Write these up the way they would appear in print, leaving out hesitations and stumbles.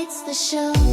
lights the show.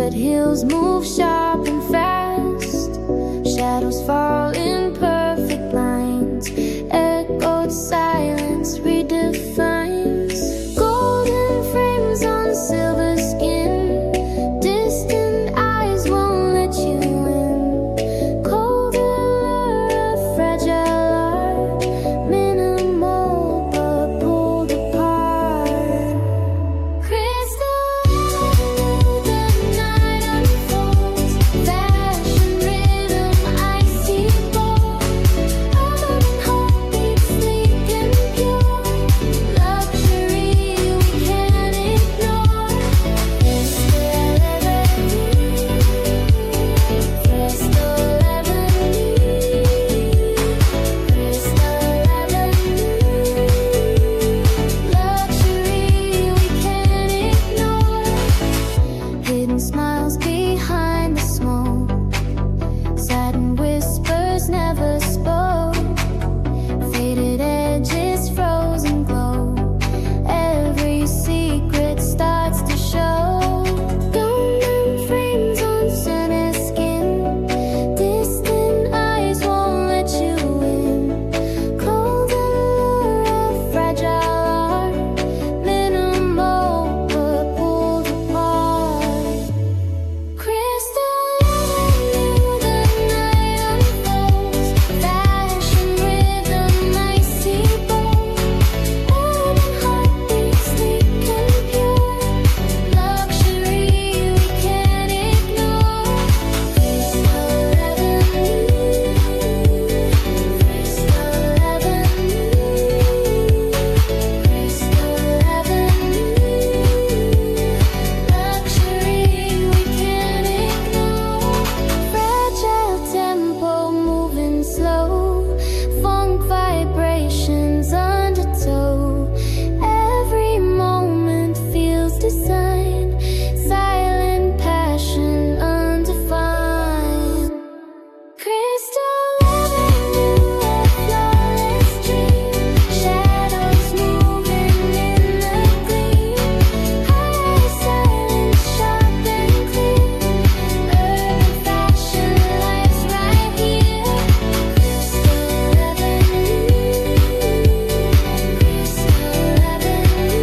but heels move sharp and fast. Shadows fall in perfect lines. Echoed silence redefines. Golden frames on silver skin. Distant eyes won't let you in. Cold allure of fragile art. Minimal but pulled apart. Crystal Avenue, the night unfolds. Fashion rhythm, icy bold. Urban heartbeat, sleek and pure. Luxury we can't ignore. Crystal Avenue, Crystal Avenue, luxury we can't ignore. Hidden smiles behind the smoke. Satin whispers never spoke. Faded edges, frozen glow. Every secret starts to show. Golden frames on sunny skin. Distant eyes won't let you in. Cold allure of fragile art. Minimal but pulled apart. Crystal Avenue, the night unfolds. Fashion rhythm, icy bold. Urban heartbeat, sleek and pure. Luxury we can't ignore. Crystal Avenue, Crystal Avenue, Crystal Avenue. Luxury we can't ignore. Fragile tempo moving slow. Funk vibrations undertow. Every moment feels designed. Silent passion undefined. Crystal Avenue, a flawless dream. Shadows moving in the gleam. High silence, sharp and clear. Urban fashion lies right here. Crystal Avenue, Crystal Avenue,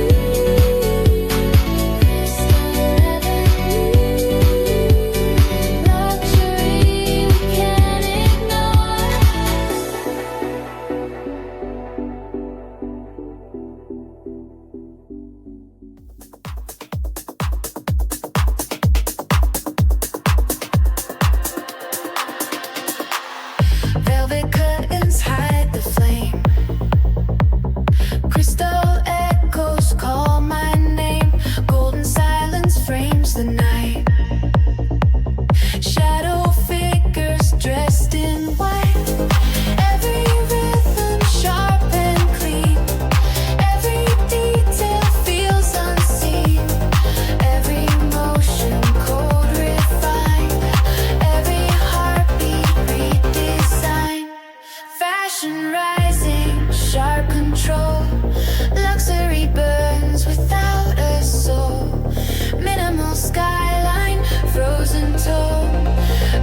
Crystal Avenue. Luxury we can't ignore. Velvet curtains hide the flame. Crystal echoes call my name. Golden silence frames the night. Shadow figures dressed in white. Every rhythm sharp and clean. Every detail feels unseen. Every motion cold refined. Every heartbeat redesigned. Fashion rising, sharp control. Luxury burns without a soul. Minimal skyline, frozen tone.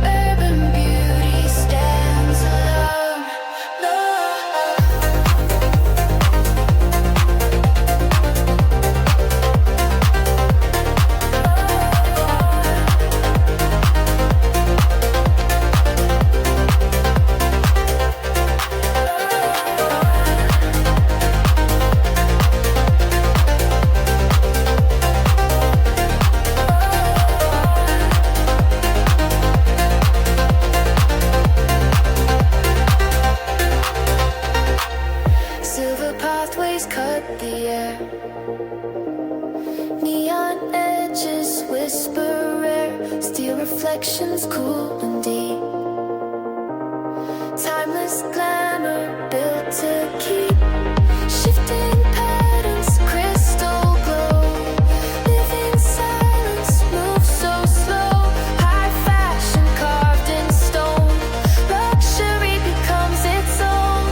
Urban beauty stands alone. Silver pathways cut the air. Neon edges whisper rare. Steel reflections cool and deep. Timeless glamour built to keep. Shifting patterns, crystal glow. Living silence, move so slow. High fashion carved in stone. Luxury becomes its own.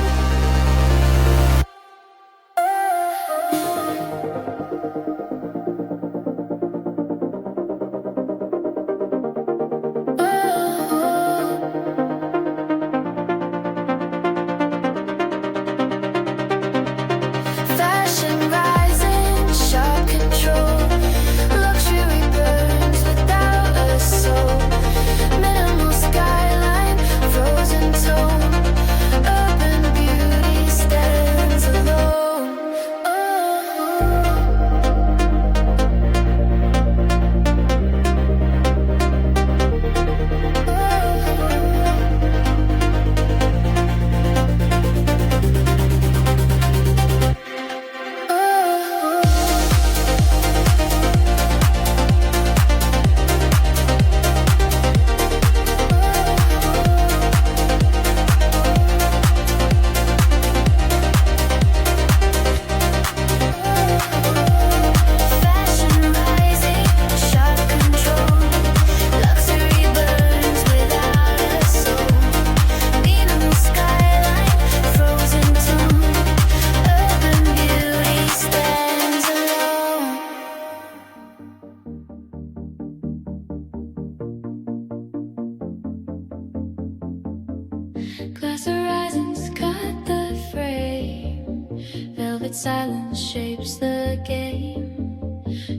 silence shapes the game.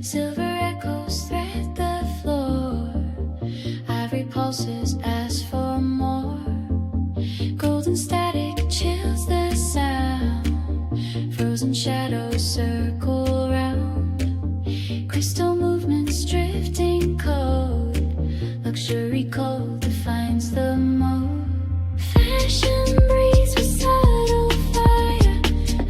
Silver echoes thread the floor. Ivory pulses ask for more. Golden static chills the sound. Frozen shadows circle round. Crystal movements drifting code. Luxury cold defines the mode. Fashion breathes with subtle fire.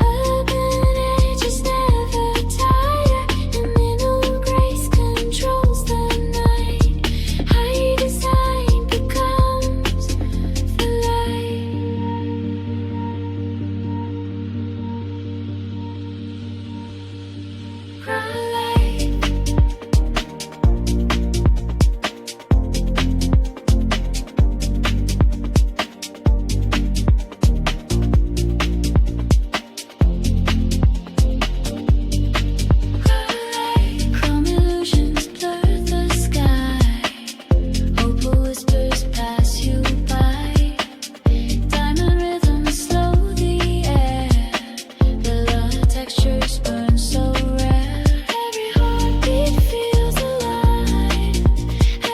Urban edges never tire. And middle grace controls the night. High design becomes the light. Light. Chrome illusions blur the sky. Opal whispers pass you by. Diamond rhythms slow the air. Vanilla textures burn so rare. Every heartbeat feels alive.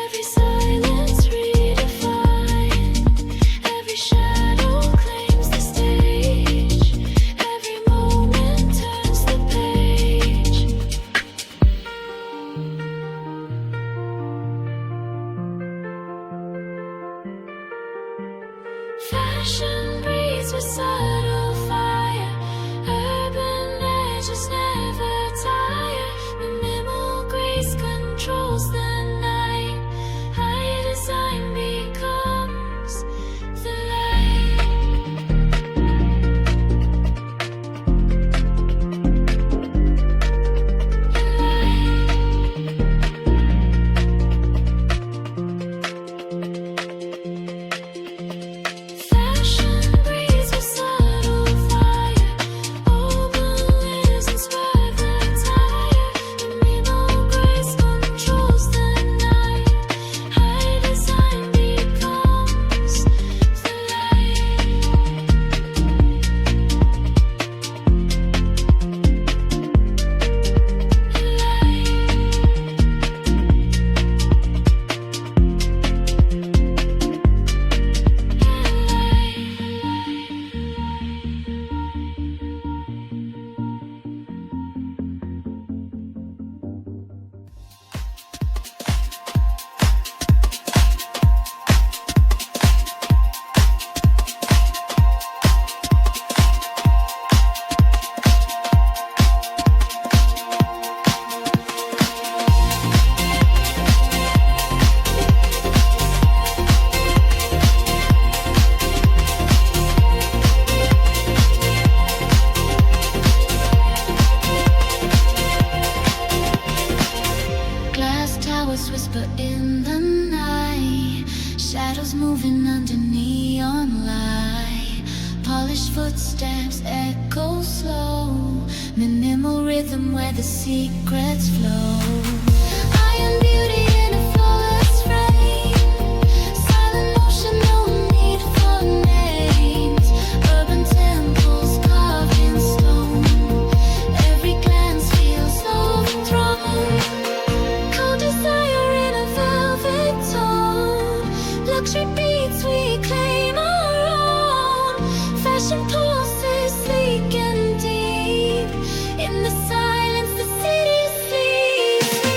Every silence redefined. Every shadow claims the stage. Every moment turns the page. Fashion breathes with subtle fire. Urban edges never tire. Minimal grace controls the night. High design becomes the Fashion breathes with subtle fire. Opal isn't swerve the tire. Minimal grace controls the night. High design becomes the glass towers whisper in the night. Shadows moving under neon light. Polished footsteps echo slow. Minimal rhythm where the secrets flow. Iron beauty in a flawless frame. Silent motion, no need for names. Urban temples carved in stone. Every glance feels overthrown. Cold desire in a velvet tone. Luxury beats we claim our own. Fashion pulses sleek and deep. In the silence the city sleeps.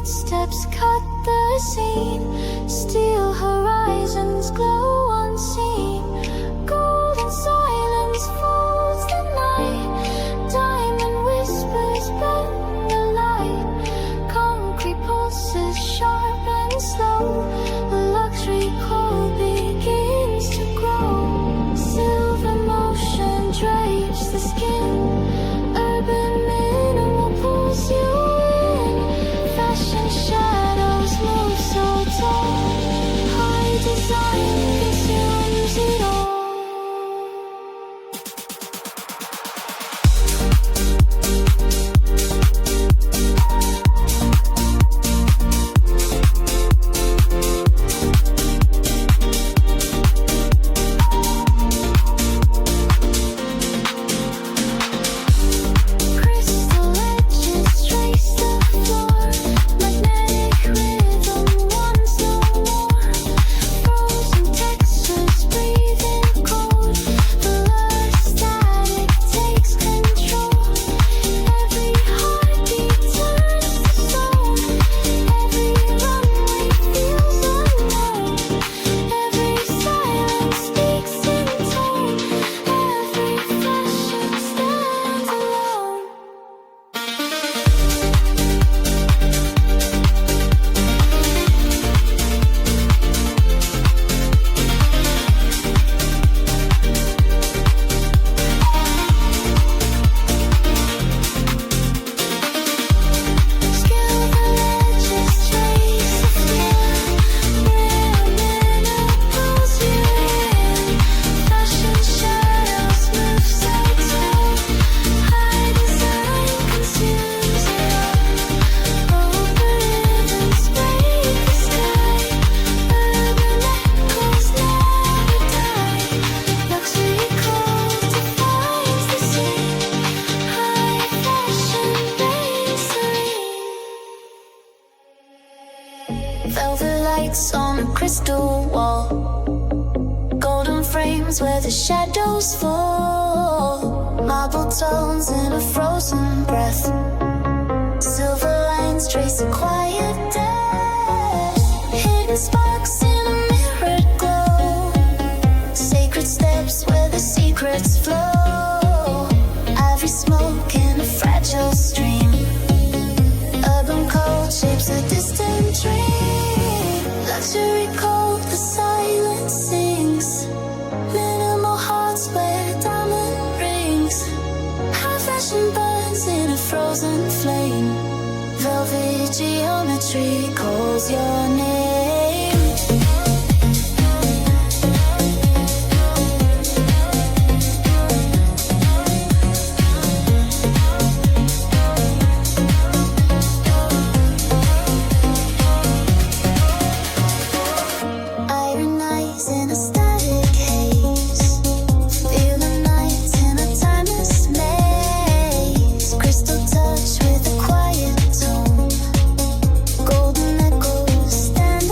footsteps cut the scene. Steel horizons glow unseen. Golden silence folds the night. Diamond whispers bend the light. Concrete pulses sharp and slow. A luxury call begins to grow. Silver motion drapes the skin. Urban minimal pulls you in. Fashion shadows move so tall. High design consumes it all. Crystal edges trace the floor. Magnetic rhythm wants no more. Frozen textures breathing cold. Blur static takes control. Every heartbeat turns to stone. Every runway feels unknown. Every silence speaks in tone. Every fashion stands alone. Skillful edges trace the floor. Rare minute pulls you in. Fashion shadows move so tall. High design consumes it all. Over ribbons break the sky. Urban echoes never die. Luxury calls defines the scene. High fashion reigns serene. Velvet lights on a crystal wall. Golden frames where the shadows fall. Marble tones in a frozen breath. Silver lines trace a quiet death. Hidden sparks in a mirrored glow. Sacred steps where the secrets flow. Ivory smoke in a fragile stream. Urban cold shapes a distant dream. Luxury cold, the silence sings. Minimal hearts wear diamond rings. High fashion burns in a frozen flame. Velvet geometry calls your name. Iron eyes in a static haze. Feel the night in a timeless maze. Crystal touch with a quiet tone. Golden echoes stand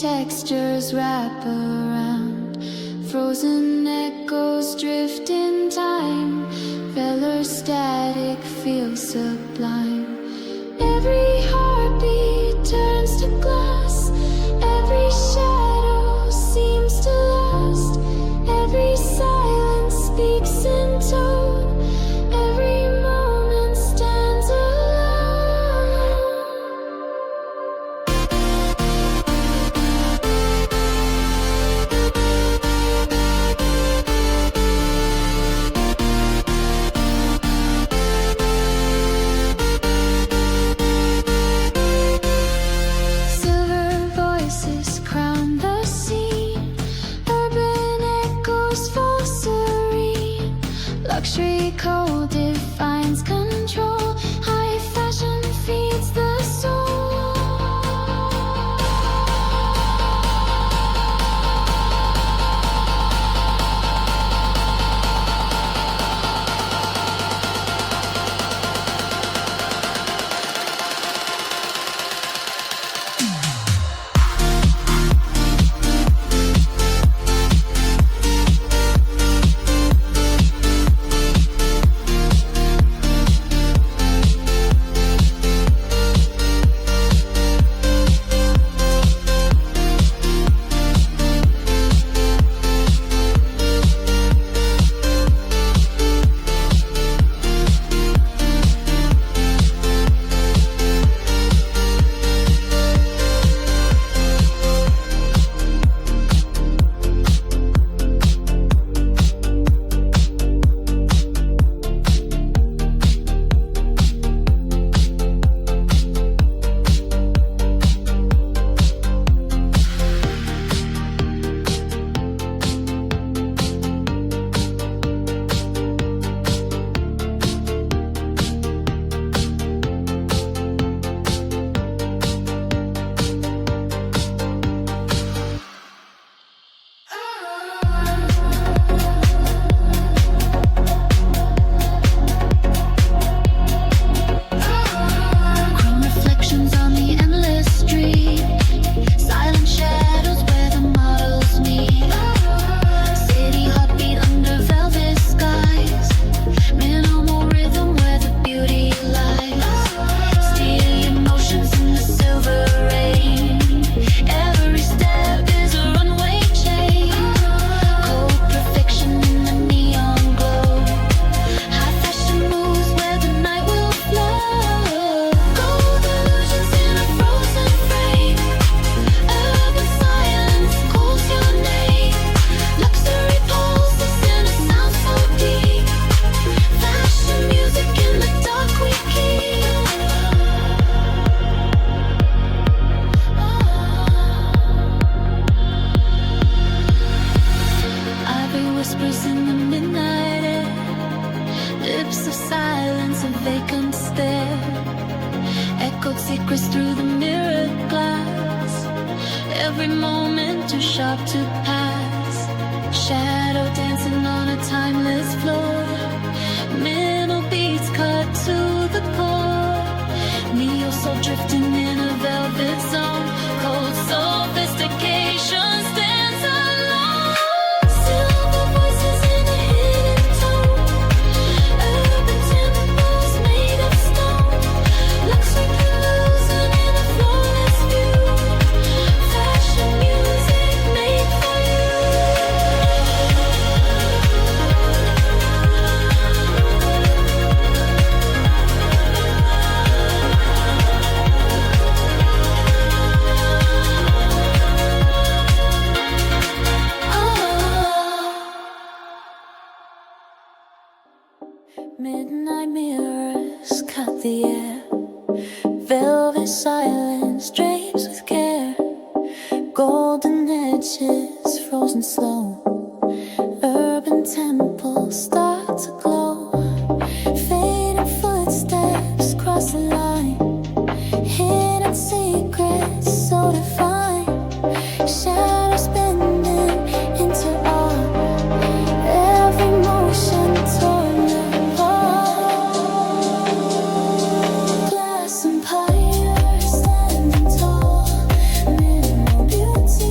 textures wrap around, frozen echoes drift in time. Feller static feels sublime. Every heartbeat turns to glass. Every shadow seems to last. Every silence speaks in tone. Every moment stands alone. Silver voices crown the scene. Urban echoes fall serene. Luxury code defines control. High fashion feeds the soul. Chrome reflections on the endless street. Silent shadows where the models meet. City heartbeat under velvet skies. Minimal rhythm where the beauty lies. Steely emotions in the silver rain. Every step is a runway change. Cold perfection in the neon glow. High fashion moves where the night will flow. Gold illusions in a frozen frame. Urban silence calls your name. Luxury pulses in a sound so deep. Fashion music in the dark we keep. Ivory whispers in the midnight air. Lips of silence, a vacant stare. Echoed secrets through the mirrored glass. Every moment too sharp to pass. Shadow dancing on a timeless floor. Middle beats cut to the core. Neo soul drifting in a velvet zone. Cold sophistication stands alone. Silver voices in a hidden tone. Urban temples made of stone. Luxury cruising in a flawless view. Fashion music made for you. Midnight mirrors cut the air. Velvet silence drapes with care. Golden edges frozen slow. Urban temples start to glow. Fading footsteps cross the line. Hidden secrets so defined. Shadows bending into art. Every motion torn apart. Glass empire standing tall. Minimal beauty.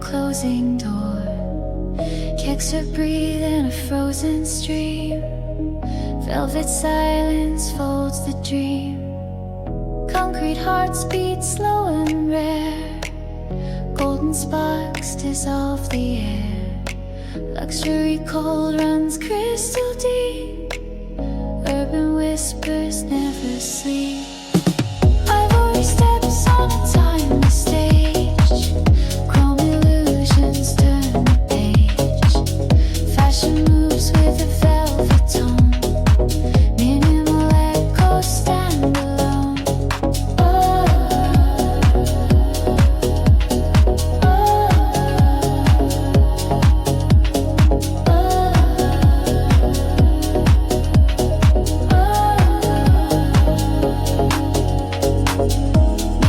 closing door. Kicks her breathe in a frozen stream. Velvet silence folds the dream. Concrete hearts beat slow and rare. Golden sparks dissolve the air. Luxury cold runs crystal deep. Urban whispers never sleep. Ivory steps on a timeless stage. Chrome illusions turn the page. Fashion moves with a velvet tone. Minimal echoes stand alone.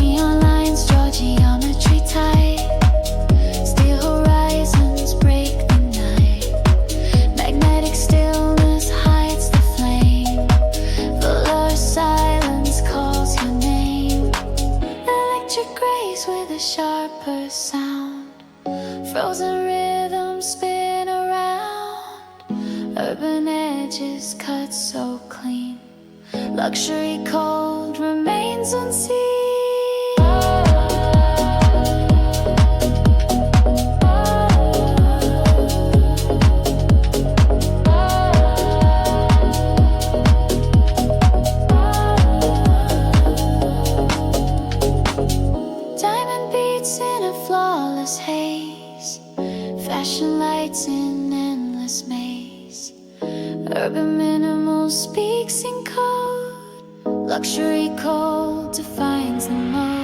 Neon lines draw geometry tight. Steel horizons break the night. Magnetic stillness hides the flame. Velour silence calls your name. Electric grace with a sharper sound. Frozen rhythms spin around. Urban edges cut so clean. Luxury cold remains unseen. Diamond beats in a flawless haze. Fashion lights in endless maze. Urban minimal speaks in code. Luxury cold defines the mode.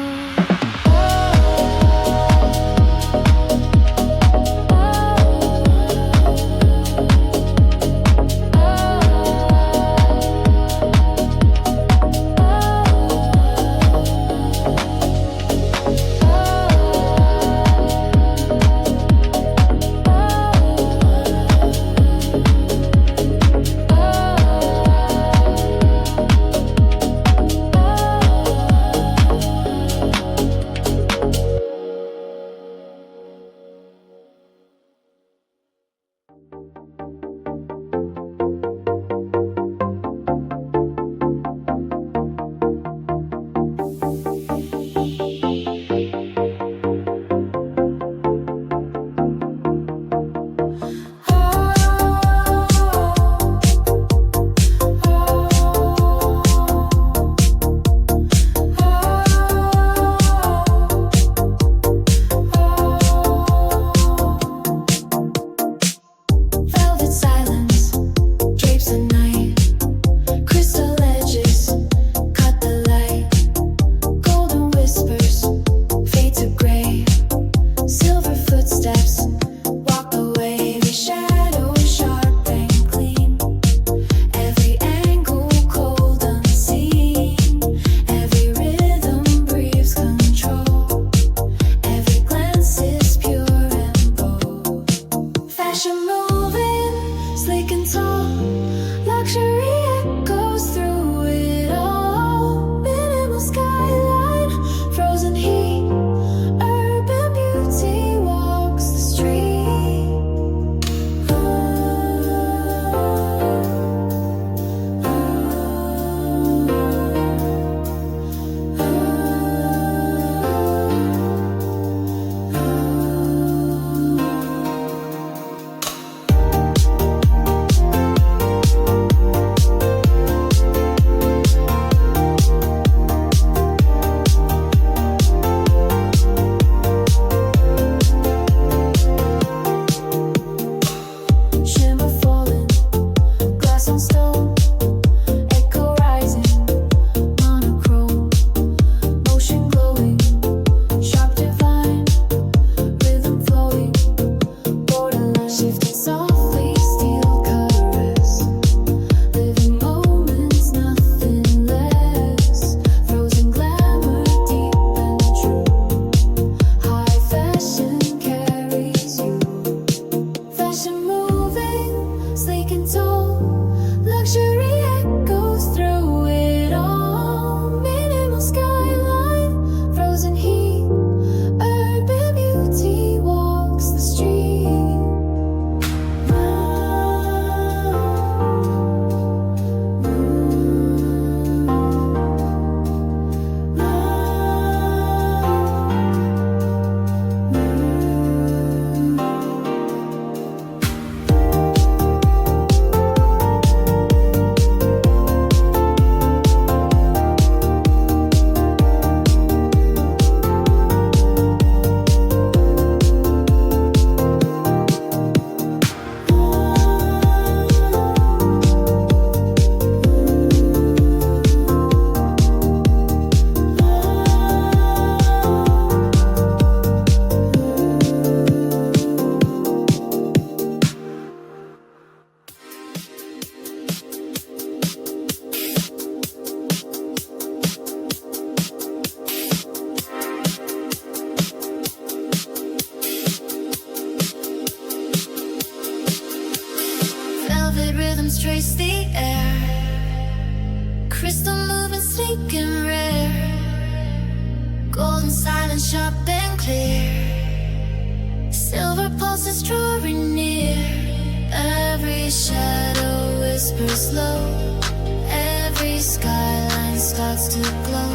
rhythms trace the air. Crystal moving, sleek and rare. Golden silent, sharp and clear. Silver pulses drawing near. Every shadow whispers low. Every skyline starts to glow.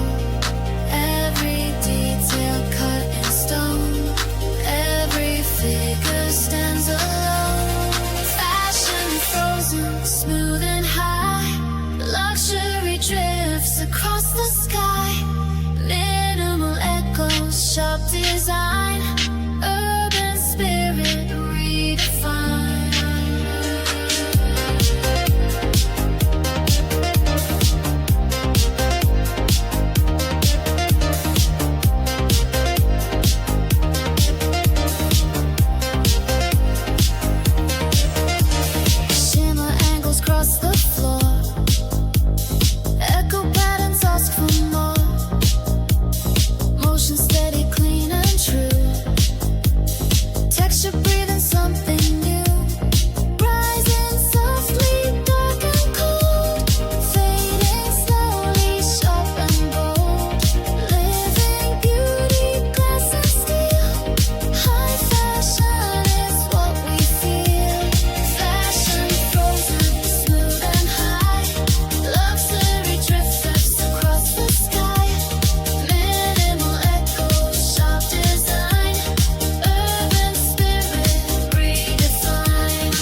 Every detail cut in stone. Every figure stands alone. Fashion frozen, smooth and high. Luxury drifts across the sky. Minimal echoes, sharp design. Urban spirit redefined. Shimmer angles cross the floor. Echo patterns ask for more. Motion steady, clean and true. Texture breathing something new. Rising softly, dark and cold. Fading slowly, sharp and bold. Living beauty, glass and steel. High fashion is what we feel. Fashion frozen, smooth and high. Luxury drifters across the sky. Minimal echoes, sharp design. Urban spirit redefined.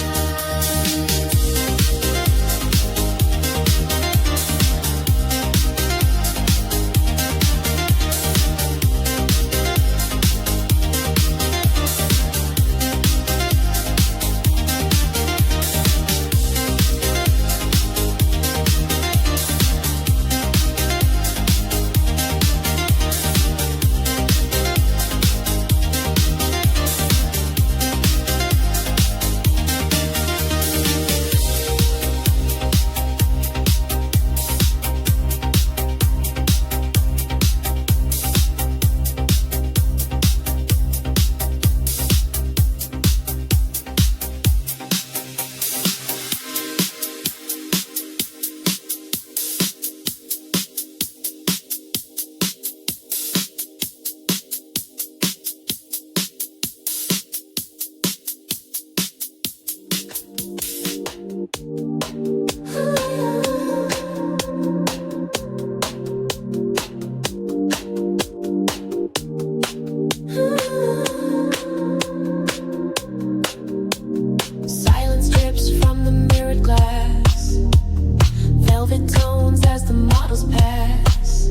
Silence drips from the mirrored glass. Velvet tones as the models pass.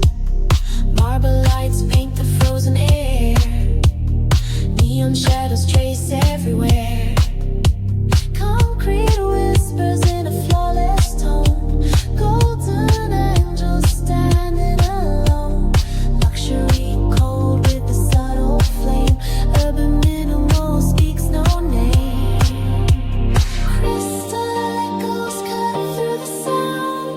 Marble lights paint the frozen air. Neon shadows trace everywhere. Concrete whispers in a flawless tone. Golden angels standing alone. Luxury cold with a subtle flame. Urban minimal speaks no name. Crystal echoes cutting through the sound.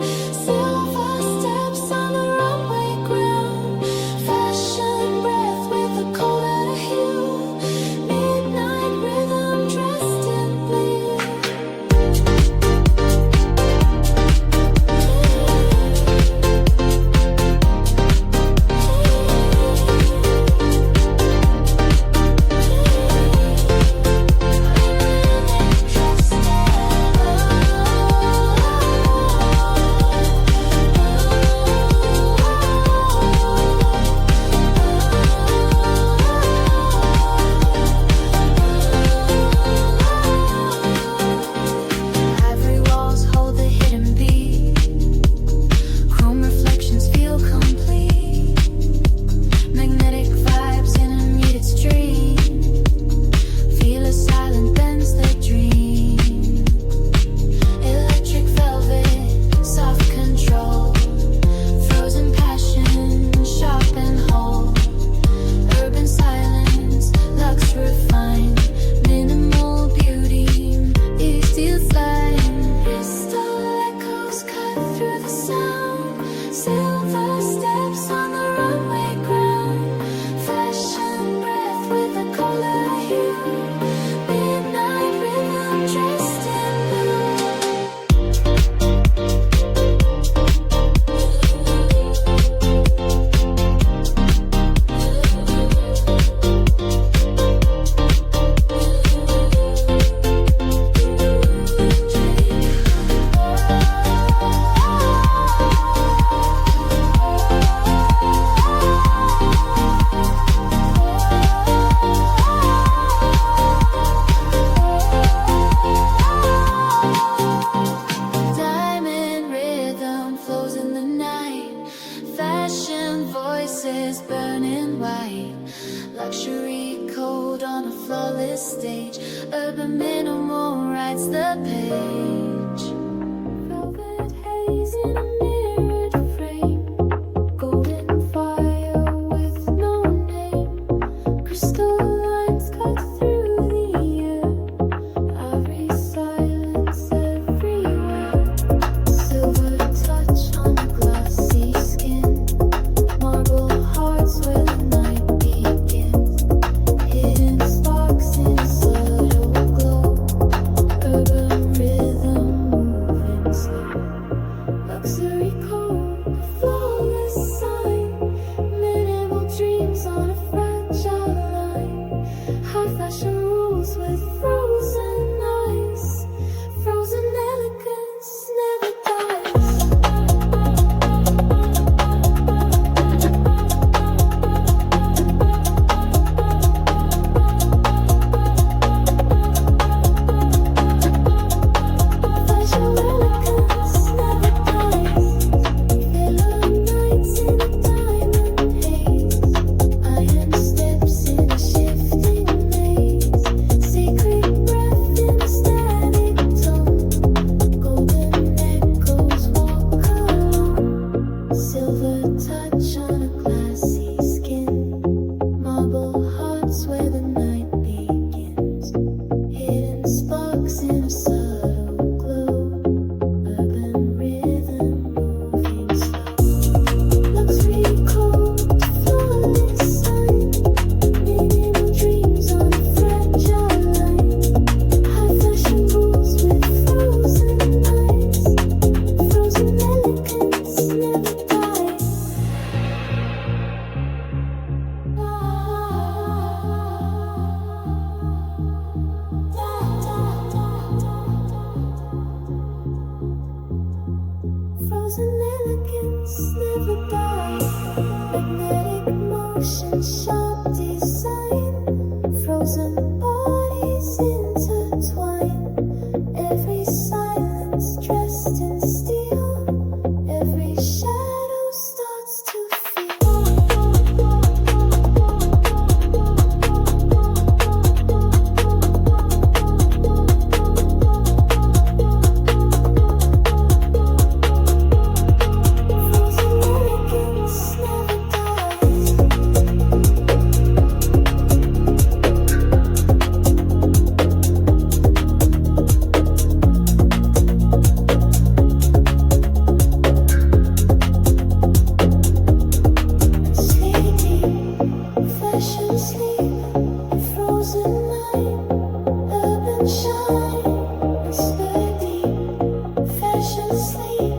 Silver steps on the runway ground. Fashion breath with a cold and a hue. Midnight on a flawless stage. Urban minimal writes the page. Velvet haze in a mirrored frame. Golden fire with no name. Crystal lines cut through the air. Every silence everywhere. Silver touch on a glassy skin. Marble hearts where the night begins. Hidden sparks in a subtle glow. Urban rhythm moving slow. Luxury code, a flawless sign. Minimal dreams on a fragile line. High fashion rules with frozen eyes. Frozen elegance never dies. Fashion elegance never dies. Pillow nights in a diamond haze. Iron steps in a shifting maze. Sacred breath in a static tone. Golden echoes walk along. Silver touch on a glassy skin. Marble hearts where the night begins. Hidden sparks in a subtle glow. Urban rhythm moving slow. Luxury code, flawless sign. Minimal dreams on a fragile line. High fashion rules with frozen eyes. Frozen elegance never dies. Frozen elegance never dies. Magnetic motion, sharp design. Frozen bodies intertwine. Every silence dressed in steel. Every shadow starts to feel. Frozen elegance never dies. Sleeping, fashion sleep, frozen night, urban shine, whisper deep, fashion sleep.